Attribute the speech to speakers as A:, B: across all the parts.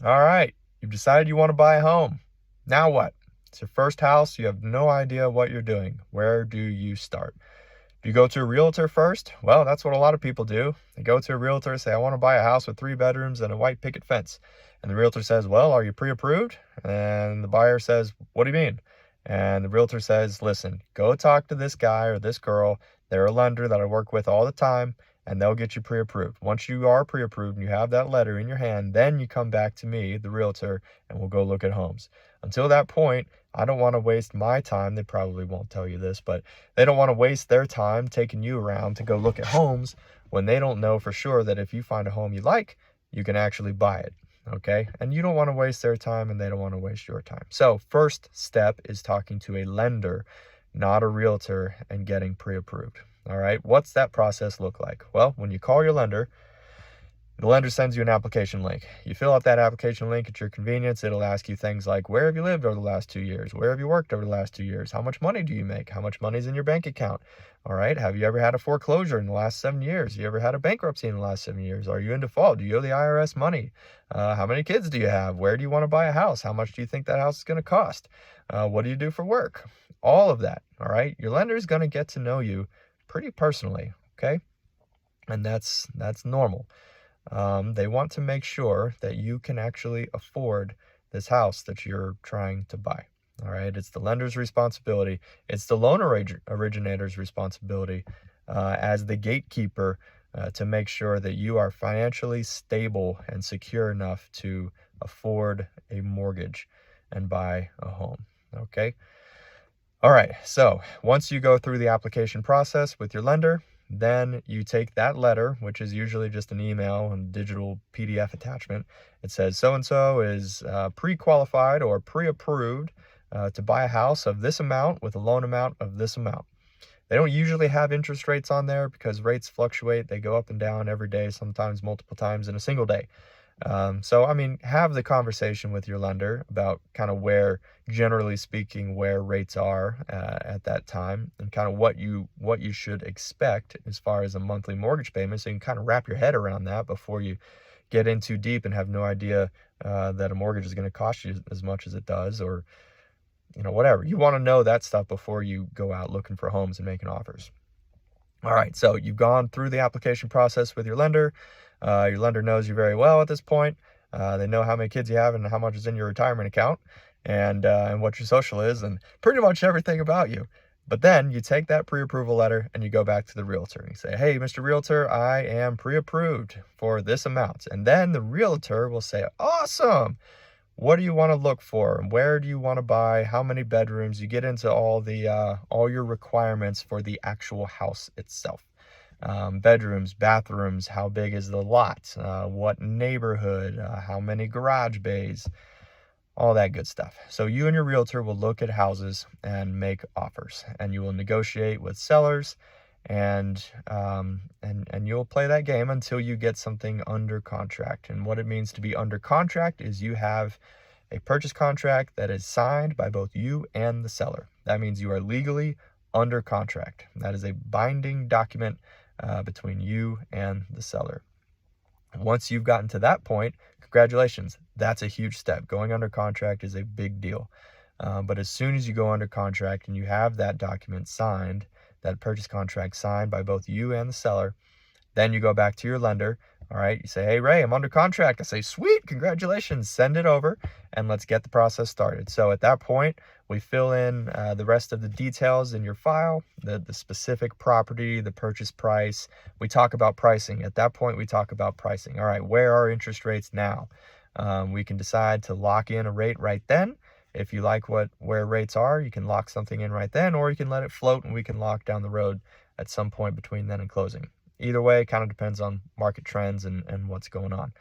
A: All right, you've decided you want to buy a home. Now what? It's your first house. You have no idea what you're doing. Where do you start? Do you go to a realtor first? Well, that's what a lot of people do. They go to a realtor and say, I want to buy a house with 3 bedrooms and a white picket fence. And the realtor says, well, are you pre-approved? And the buyer says, what do you mean? And the realtor says, listen, go talk to this guy or this girl. They're a lender that I work with all the time, and they'll get you pre-approved. Once you are pre-approved and you have that letter in your hand, then you come back to me, the realtor, and we'll go look at homes. Until that point, I don't want to waste my time. They probably won't tell you this, but they don't want to waste their time taking you around to go look at homes when they don't know for sure that if you find a home you like, you can actually buy it. Okay. And you don't want to waste their time and they don't want to waste your time. So first step is talking to a lender, not a realtor, and getting pre-approved. All right. What's that process look like? Well, when you call your lender, the lender sends you an application link. You fill out that application link at your convenience. It'll ask you things like, where have you lived over the last 2 years? Where have you worked over the last 2 years? How much money do you make? How much money is in your bank account? All right. Have you ever had a foreclosure in the last 7 years? You ever had a bankruptcy in the last 7 years? Are you in default? Do you owe the IRS money? How many kids do you have? Where do you want to buy a house? How much do you think that house is going to cost? What do you do for work? All of that. All right. Your lender is going to get to know you pretty personally. Okay. And that's normal. They want to make sure that you can actually afford this house that you're trying to buy. All right. It's the lender's responsibility. It's the loan originator's responsibility as the gatekeeper to make sure that you are financially stable and secure enough to afford a mortgage and buy a home. Okay. All right. So once you go through the application process with your lender, then you take that letter, which is usually just an email and digital PDF attachment. It says so-and-so is pre-qualified or pre-approved to buy a house of this amount with a loan amount of this amount. They don't usually have interest rates on there because rates fluctuate. They go up and down every day, sometimes multiple times in a single day. So, I mean, have the conversation with your lender about kind of where, generally speaking, where rates are at that time and kind of what you should expect as far as a monthly mortgage payment. So you can kind of wrap your head around that before you get in too deep and have no idea that a mortgage is going to cost you as much as it does, or, whatever. You want to know that stuff before you go out looking for homes and making offers. All right, so you've gone through the application process with your lender. Your lender knows you very well at this point. They know how many kids you have and how much is in your retirement account and what your social is and pretty much everything about you. But then you take that pre-approval letter and you go back to the realtor and you say, hey, Mr. Realtor, I am pre-approved for this amount. And then the realtor will say, awesome. What do you want to look for? And where do you want to buy? How many bedrooms? You get into all your requirements for the actual house itself. Bedrooms, bathrooms, how big is the lot? What neighborhood? How many garage bays? All that good stuff. So you and your realtor will look at houses and make offers, and you will negotiate with sellers, and you'll play that game until you get something under contract. And what it means to be under contract is you have a purchase contract that is signed by both you and the seller. That means you are legally under contract. That is a binding document between you and the seller. Once you've gotten to that point, congratulations. That's a huge step. Going under contract is a big deal. But as soon as you go under contract and you have that document signed, that purchase contract signed by both you and the seller, then you go back to your lender. All right. You say, hey, Ray, I'm under contract. I say, sweet, congratulations. Send it over and let's get the process started. So at that point, we fill in the rest of the details in your file, the specific property, the purchase price. We talk about pricing. At that point, we talk about pricing. All right, where are interest rates now? We can decide to lock in a rate right then. If you like where rates are, you can lock something in right then, or you can let it float and we can lock down the road at some point between then and closing. Either way, kind of depends on market trends and what's going on.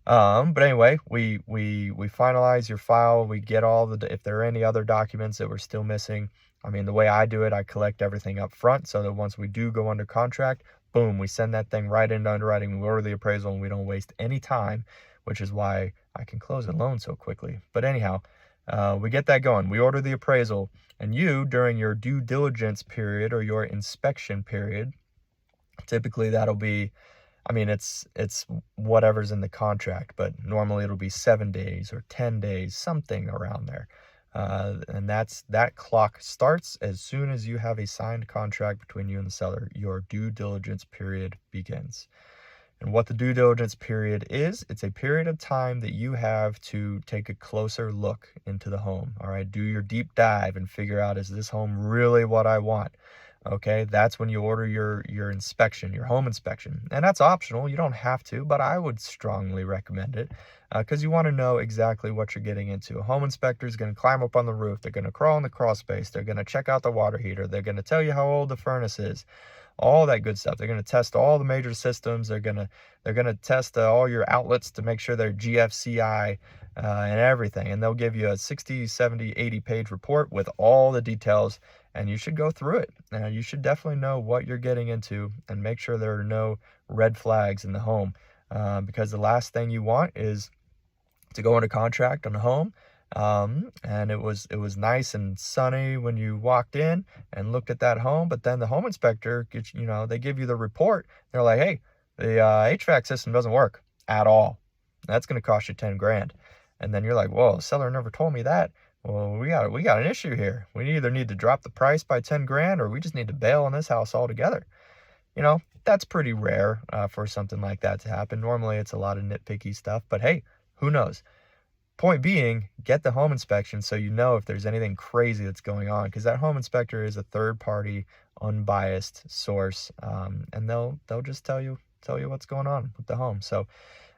A: But anyway, we finalize your file. We get if there are any other documents that we're still missing. I mean, the way I do it, I collect everything up front so that once we do go under contract, boom, we send that thing right into underwriting. We order the appraisal and we don't waste any time, which is why I can close a loan so quickly. But anyhow, we get that going. We order the appraisal, and you, during your due diligence period or your inspection period, typically that'll be I mean, it's whatever's in the contract, but normally it'll be 7 days or 10 days, something around there. And that clock starts as soon as you have a signed contract between you and the seller. Your due diligence period begins. And what the due diligence period is, it's a period of time that you have to take a closer look into the home. All right, do your deep dive and figure out, is this home really what I want? Okay, that's when you order your inspection, your home inspection. And that's optional. You don't have to, but I would strongly recommend it because you want to know exactly what you're getting into. A home inspector is going to climb up on the roof. They're going to crawl in the crawl space. They're going to check out the water heater. They're going to tell you how old the furnace is, all that good stuff. They're going to test all the major systems. They're going to test all your outlets to make sure they're GFCI and everything. And they'll give you a 60, 70, 80 page report with all the details, and you should go through it. You should definitely know what you're getting into and make sure there are no red flags in the home, because the last thing you want is to go into contract on a home, and it was nice and sunny when you walked in and looked at that home, but then the home inspector gets, they give you the report. They're like, hey, the HVAC system doesn't work at all. That's going to cost you 10 grand. And then you're like, whoa, the seller never told me that. Well, we got an issue here. We either need to drop the price by 10 grand or we just need to bail on this house altogether. That's pretty rare for something like that to happen. Normally it's a lot of nitpicky stuff, but hey, who knows? Point being, get the home inspection so you know if there's anything crazy that's going on, because that home inspector is a third party, unbiased source, and they'll just tell you what's going on with the home. So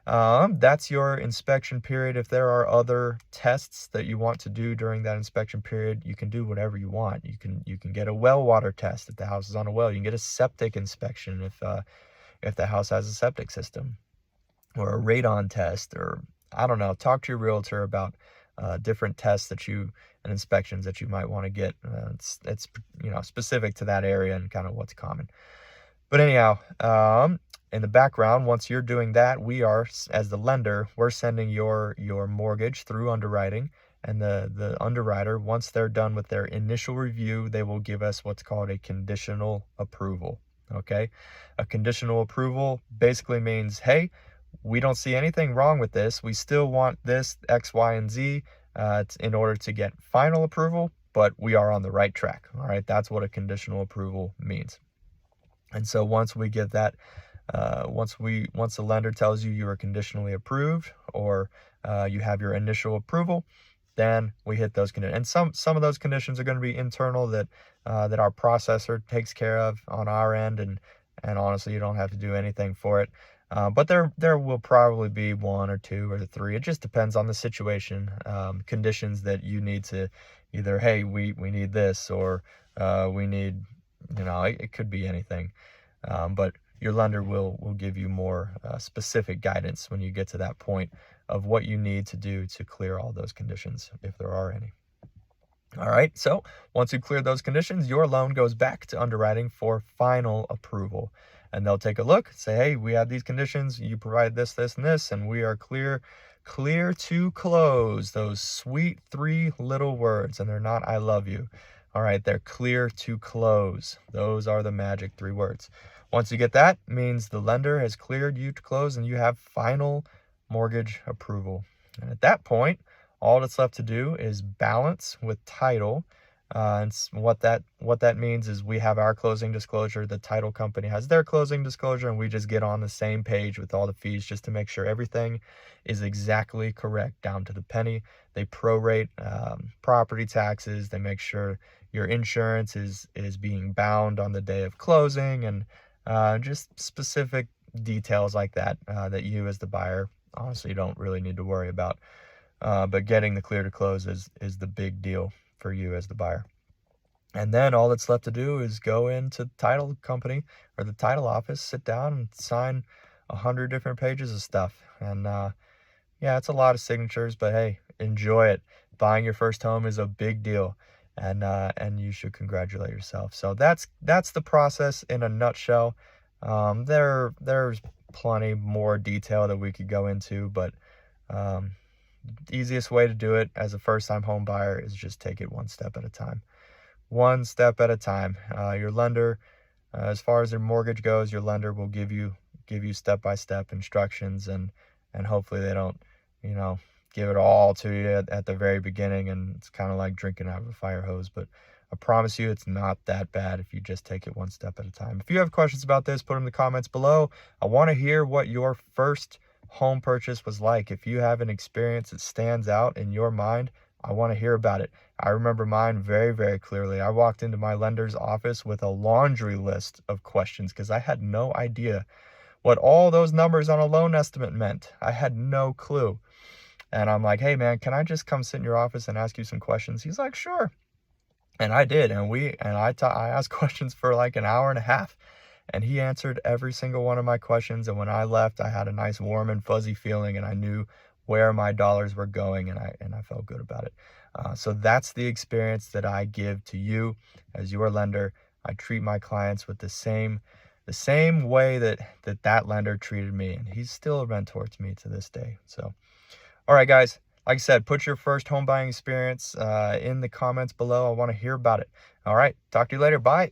A: that's your inspection period. If there are other tests that you want to do during that inspection period, you can do whatever you want. You can get a well water test if the house is on a well. You can get a septic inspection if the house has a septic system, or a radon test, or I don't know. Talk to your realtor about different tests and inspections that you might want to get. It's specific to that area and kind of what's common. But anyhow, in the background, once you're doing that, we are, as the lender, we're sending your mortgage through underwriting, and the underwriter, once they're done with their initial review, they will give us what's called a conditional approval. Okay, a conditional approval basically means, hey, we don't see anything wrong with this. We still want this X, Y, and Z in order to get final approval, but we are on the right track. All right, that's what a conditional approval means. And so once we get that, once the lender tells you are conditionally approved, or you have your initial approval, then we hit those conditions. And some of those conditions are going to be internal that our processor takes care of on our end, and honestly, you don't have to do anything for it. But there will probably be one or two or three. It just depends on the situation. Conditions that you need to either, hey, we need this, or we need, it could be anything. But your lender will give you more specific guidance when you get to that point of what you need to do to clear all those conditions, if there are any. All right, so once you clear those conditions, your loan goes back to underwriting for final approval. And they'll take a look, say, hey, we have these conditions, you provide this, this, and this, and we are clear to close. Those sweet 3 little words, and they're not I love you. All right, they're clear to close. Those are the magic 3 words. Once you get that, means the lender has cleared you to close and you have final mortgage approval. And at that point, all that's left to do is balance with title. And what that means is we have our closing disclosure, the title company has their closing disclosure, and we just get on the same page with all the fees just to make sure everything is exactly correct down to the penny. They prorate property taxes. They make sure your insurance is being bound on the day of closing, and just specific details like that that you as the buyer honestly don't really need to worry about. But getting the clear to close is the big deal for you as the buyer. And then all that's left to do is go into the title company or the title office, sit down and sign 100 different pages of stuff. And yeah, it's a lot of signatures, but hey, enjoy it. Buying your first home is a big deal, and you should congratulate yourself. So that's the process in a nutshell. There's plenty more detail that we could go into, but the easiest way to do it as a first-time home buyer is just take it one step at a time. One step at a time. Your lender, as far as their mortgage goes, your lender will give you give you step-by-step instructions, and hopefully they don't, give it all to you at the very beginning, and it's kind of like drinking out of a fire hose. But I promise you it's not that bad if you just take it one step at a time. If you have questions about this, put them in the comments below. I want to hear what your first home purchase was like. If you have an experience that stands out in your mind, I want to hear about it. I remember mine very, very clearly. I walked into my lender's office with a laundry list of questions because I had no idea what all those numbers on a loan estimate meant. I had no clue. And I'm like, hey man, can I just come sit in your office and ask you some questions? He's like, sure. And I did. And I asked questions for like an hour and a half. And he answered every single one of my questions. And when I left, I had a nice warm and fuzzy feeling, and I knew where my dollars were going, and I felt good about it. So that's the experience that I give to you as your lender. I treat my clients with the same way that lender treated me, and he's still a mentor to me to this day. So, all right, guys. Like I said, put your first home buying experience in the comments below. I want to hear about it. All right. Talk to you later. Bye.